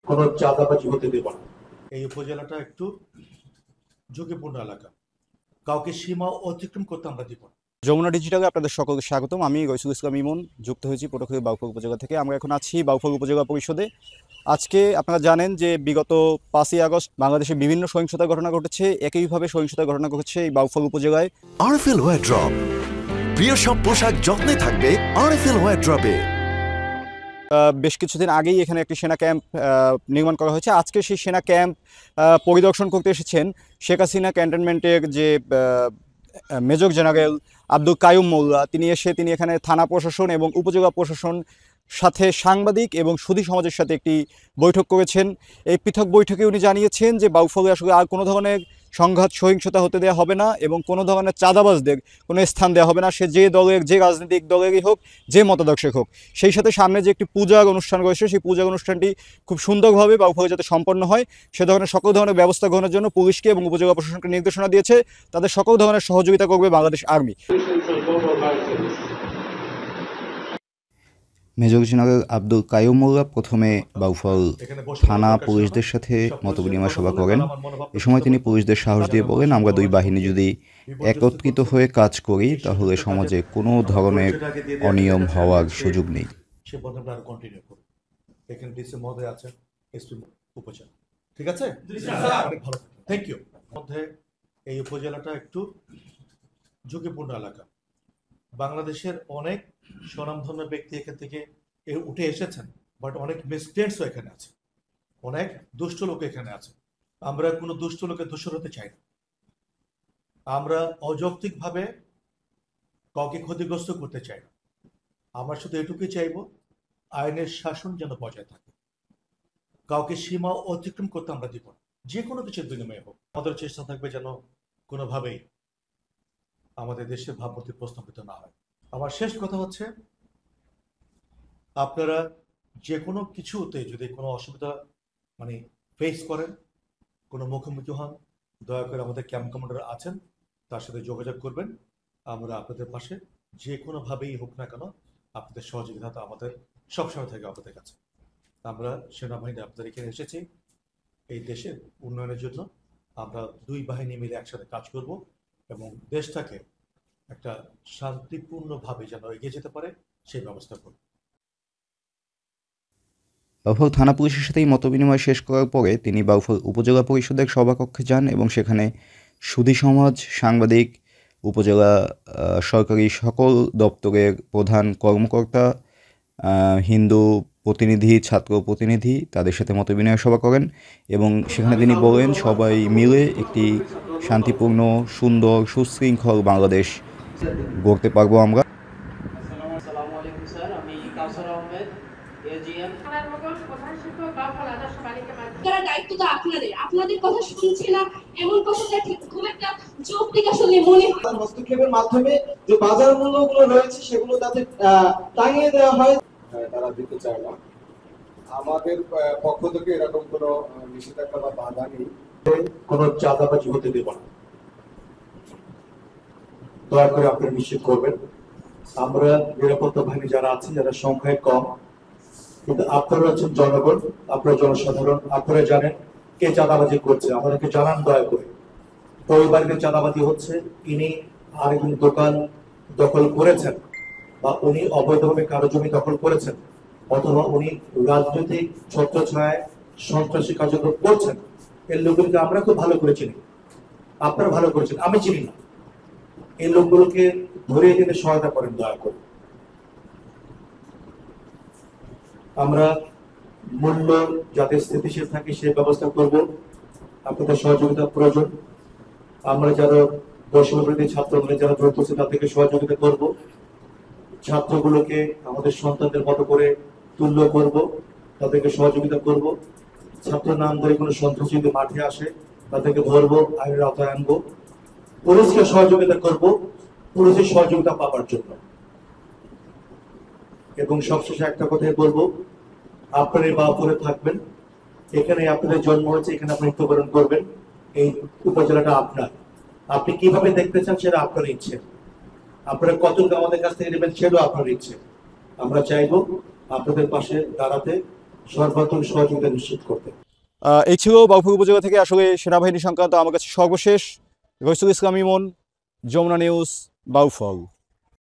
কোনো চাঁদাবাজি হতে দেব না। এই উপজেলাটা একটু ঝুঁকিপূর্ণ এলাকা, কাউকে সীমা অতিক্রম করতে আমরা দিব না। যমুনা ডিজিটালে আপনাদের সকলকে স্বাগতম। আমি রইসুল ইসলাম ইমন যুক্ত হয়েছি পটুয়াখালী বাউফল উপজেলা থেকে। আমরা এখন আছি বাউফল উপজেলা পরিষদে। আজকে আপনারা জানেন যে বিগত 5ই আগস্ট বাংলাদেশে বিভিন্ন সহিংসতার ঘটনা ঘটেছে। একইভাবে সহিংসতার ঘটনা ঘটেছে এই বাউফল উপজেলায়। আরএফএল ওয়ারড্রপ, প্রিয় সব পোশাক যত্নে থাকবে আরএফএল ওয়ারড্রপে। বেশ কিছুদিন আগেই এখানে একটি সেনা ক্যাম্প নির্মাণ করা হয়েছে। আজকে সেই সেনা ক্যাম্প পরিদর্শন করতে এসেছেন শেখ হাসিনা ক্যান্টনমেন্টের যে মেজর জেনারেল আব্দুল কাইয়ুম মোল্লা। তিনি এখানে থানা প্রশাসন এবং উপজেলা প্রশাসন সাথে সাংবাদিক এবং সুধী সমাজের সাথে একটি বৈঠক করেছেন। এই পৃথক বৈঠকে উনি জানিয়েছেন যে বাউফলে আসলে আর কোনো ধরনের সংঘাত সহিংসতা হতে দেওয়া হবে না এবং কোনো ধরনের চাঁদাবাজদের কোনো স্থান দেওয়া হবে না, সে যে দলের যে রাজনৈতিক দলেরই হোক, যে মতাদর্শের হোক। সেই সাথে সামনে যে একটি পূজার অনুষ্ঠান রয়েছে, সেই পূজার অনুষ্ঠানটি খুব সুন্দরভাবে বাউফলে যাতে সম্পন্ন হয় সে ধরনের সকল ধরনের ব্যবস্থা গ্রহণের জন্য পুলিশকে এবং উপজেলা প্রশাসনকে নির্দেশনা দিয়েছে। তাদের সকল ধরনের সহযোগিতা করবে Bangladesh army. Major general Abdul Kaiyum Molla প্রথমে বাউফল থানা পুলিশদের সাথে মতবিনিময় সভা করেন। এ সময় তিনি পুলিশদের সাহস দিয়ে বলেন, আমরা দুই বাহিনী যদি একত্রিত হয়ে কাজ করি তাহলে সমাজে কোনো ধরনের অনিয়ম হওয়ার সুযোগ নেই। ঠিক আছে, অনেক ভালো, থ্যাংক ইউ। মধ্যে এই উপজেলাটা একটু ঝুঁকিপূর্ণ এলাকা। বাংলাদেশের অনেক স্বনামধন্য ব্যক্তি এখান থেকে উঠে এসেছেন, বাট অনেক মিসক্রিয়েন্টসও এখানে আছে, অনেক দুষ্ট লোক এখানে আছে। আমরা কোনো দুষ্ট লোকের দোষর হতে চাই না। আমরা অযৌক্তিকভাবে কাউকে ক্ষতিগ্রস্ত করতে চাই না। আমরা শুধু এটুকুই চাইব, আইনের শাসন যেন বজায় থাকে, কাউকে সীমা অতিক্রম করতে আমরা দিব না, যে কোনো কিছুর বিনিময়ে হোক। আমাদের চেষ্টা থাকবে যেন কোনোভাবেই আমাদের দেশের ভাবমূর্তি প্রস্তাবিত না হয়। আমার শেষ কথা হচ্ছে, আপনারা যে কোনো কিছুতে যদি কোনো অসুবিধা ফেস করেন, কোনো মুখোমুখি হন, দয়া করে আমাদের ক্যাম্প কমান্ডার আছেন, তার সাথে যোগাযোগ করবেন। আমরা আপনাদের পাশে যে কোনোভাবেই হোক না কেন আপনাদের সহযোগিতা আমাদের সবসময় থাকে আমাদের কাছে। আমরা সেনাবাহিনী আপনাদের এখানে এসেছি এই দেশের উন্নয়নের জন্য। আমরা দুই বাহিনী মিলে একসাথে কাজ করব এবং দেশটাকে একটা শান্তিপূর্ণভাবে যেন এগিয়ে যেতে পারে সেই ব্যবস্থা করব। বাউফল থানা পুলিশের সাথে এই মতবিনিময় শেষ করার পরে তিনি বাউফল উপজেলা পরিষদের সভাকক্ষে যান এবং সেখানে সুধী সমাজ, সাংবাদিক, উপজেলা সরকারি সকল দপ্তরের প্রধান কর্মকর্তা, হিন্দু প্রতিনিধি, ছাত্র প্রতিনিধি তাদের সাথে মতবিনিময় সভা করেন এবং সেখানে তিনি বলেন, সবাই মিলে একটি শান্তিপূর্ণ, সুন্দর, সুশৃঙ্খল বাংলাদেশ গড়তে পারবো আমরা। দায়িত্ব তো আপনাদের, আপনাদের কথা শুনছি না এমন কথাটা ঠিক খুব একটা যৌক্তিক আসলে মনে হয়। হস্তক্ষেপের মাধ্যমে যে বাজার মূল্যগুলো রয়েছে সেগুলো যাতে টাঙিয়ে দেওয়া হয়, তারা দিতে চায় না। আমাদের পক্ষ থেকে এরকম কোনো নিষেধাজ্ঞা বা বাধা নেই। কোনো চাঁদাবাজি হতে দেব না, দয়া করে আপনারা নিশ্চিত করবেন। আমরা নিরাপত্তা বাহিনী যারা আছে, যারা সংখ্যায় কম, কিন্তু আপনারা হচ্ছেন জনগণ, আপনারা জনসাধারণ, আপনারা জানেন কে চাঁদাবাজি করছে, আমাদেরকে জানান দয়া করে। ওই বাড়িতে চাঁদাবাজি হচ্ছে, ইনি আরেকজন দোকান দখল করেছেন, বা উনি অবৈধভাবে কারো জমি দখল করেছেন, অথবা উনি রাজনৈতিক ছত্রছায়ায় সন্ত্রাসী কার্যক্রম করছেন, এই লোকগুলোকে আমরা খুব ভালো করে চিনি, আপনারা ভালো করেছেন, আমি চিনি না। এই লোকগুলোকে ধরিয়ে দিতে সহায়তা করেন দয়া করে। আমরা মূল্য যাতে স্থিতিশীল থাকে সেই ব্যবস্থা করব, আপনাদের সহযোগিতা প্রয়োজন। আমরা যারা বৈষম্যবিরোধী ছাত্র যারা জড়িত আছে তাদেরকে সহযোগিতা করব। ছাত্রগুলোকে আমাদের সন্তানদের মতো করে তুল্য করব, তাদেরকে সহযোগিতা করব। ছাত্র নাম ধরে কোনো সন্ত্রাসী যদি মাঠে আসে তাদেরকে ধরবো, আইনের আওতায় আনবো। পুলিশকে সহযোগিতা করব পুলিশের সহযোগিতা পাওয়ার জন্য। এবং সবশেষে একটা কথাই বলবো, আপনারা এই বাউফলে থাকবেন, এখানে আপনাদের জন্ম হয়েছে, এখানে আপনি মৃত্যুবরণ করবেন। এই উপজেলাটা আপনার, আপনি কিভাবে দেখতে চান সেটা আপনার ইচ্ছে, আপনারা কতটুকু আমাদের কাছ থেকে নেবেন সেটাও আপনার ইচ্ছে। আমরা চাইবো আপনাদের পাশে দাঁড়াতে, সর্বাত্মক সহযোগিতা নিশ্চিত করবে। এই ছিল বাউফল উপজেলা থেকে আসলে সেনাবাহিনী সংক্রান্ত আমার কাছে সর্বশেষ। রইসুল ইসলাম ইমন, যমুনা নিউজ, বাউফল।